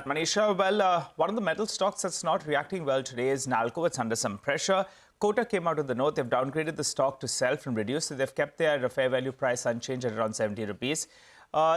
Manisha, well, one of the metal stocks that's not reacting well today is Nalco. It's under some pressure. Kotak came out of the note. They've downgraded the stock to sell from reduced. So they've kept their fair value price unchanged at around 70 rupees.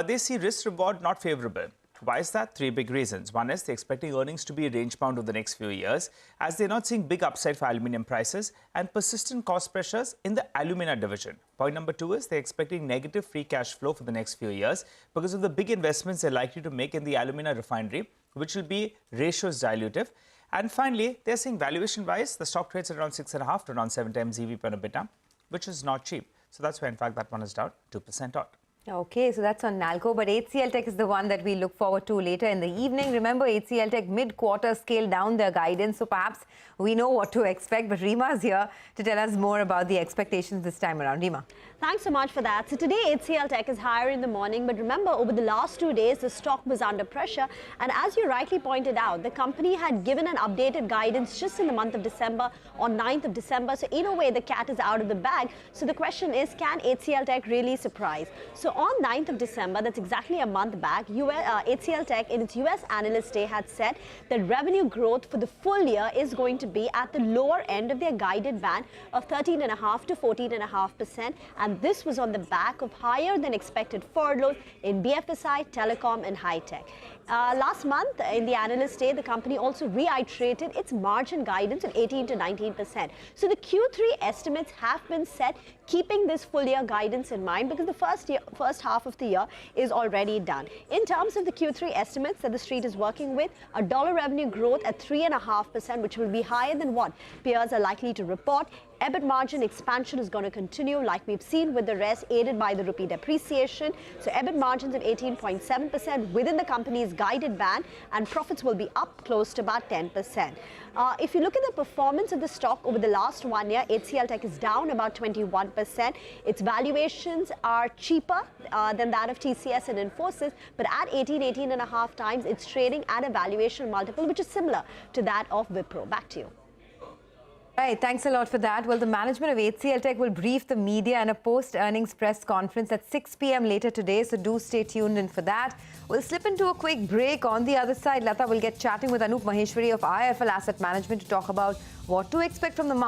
They see risk reward not favorable. Why is that? Three big reasons. One is they're expecting earnings to be range-bound over the next few years, as they're not seeing big upside for aluminium prices and persistent cost pressures in the alumina division. Point number two is they're expecting negative free cash flow for the next few years because of the big investments they're likely to make in the alumina refinery, which will be ratios dilutive. And finally, they're seeing valuation-wise, the stock trades at around 6.5 to around 7 times EV per EBITDA, which is not cheap. So that's why, in fact, that one is down 2% odd. Okay, so that's on Nalco, but HCL Tech is the one that we look forward to later in the evening. Remember, HCL Tech mid-quarter scaled down their guidance, so perhaps we know what to expect. But Reema's here to tell us more about the expectations this time around. Reema. Thanks so much for that. So today, HCL Tech is higher in the morning, but remember, over the last 2 days, the stock was under pressure. And as you rightly pointed out, the company had given an updated guidance just in the month of December, on 9th of December. So in a way, the cat is out of the bag. So the question is, can HCL Tech really surprise? So on 9th of December, that's exactly a month back, HCL Tech in its US Analyst Day had said that revenue growth for the full year is going to be at the lower end of their guided band of 13.5% to 14.5%. And this was on the back of higher than expected furloughs in BFSI, telecom and high tech. Last month in the Analyst Day, the company also reiterated its margin guidance of 18 to 19%. So the Q3 estimates have been set keeping this full year guidance in mind because the first half of the year is already done. In terms of the Q3 estimates that the street is working with, a dollar revenue growth at 3.5%, which will be higher than what peers are likely to report. EBIT margin expansion is going to continue like we've seen with the rest, aided by the rupee depreciation. So EBIT margins of 18.7% within the company's guided band, and profits will be up close to about 10%. If you look at the performance of the stock over the last 1 year, HCL Tech is down about 21%. Its valuations are cheaper than that of TCS and Infosys, but at 18.5 times, it's trading at a valuation multiple which is similar to that of Wipro. Back to you. Right, thanks a lot for that. Well, the management of HCL Tech will brief the media in a post-earnings press conference at 6 p.m. later today, so do stay tuned in for that. We'll slip into a quick break. On the other side, Lata will get chatting with Anup Maheshwari of IIFL Asset Management to talk about what to expect from the market.